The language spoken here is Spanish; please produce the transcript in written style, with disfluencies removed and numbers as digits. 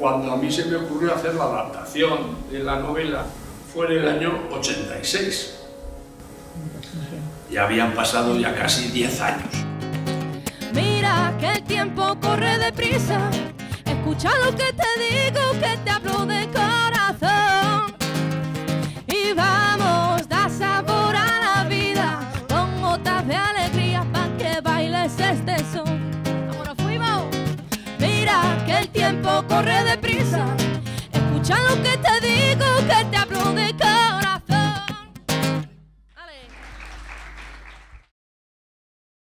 cuando a mí se me ocurrió hacer la adaptación de la novela fue en el año 86. Ya habían pasado ya casi 10 años. Mira que el tiempo corre deprisa, escucha lo que te digo, que te hablo de corazón. Y vamos, da sabor a la vida, con gotas de alegría pa' que bailes este son. Vámonos, fuimos. Mira que el tiempo corre deprisa, escucha lo que te digo, que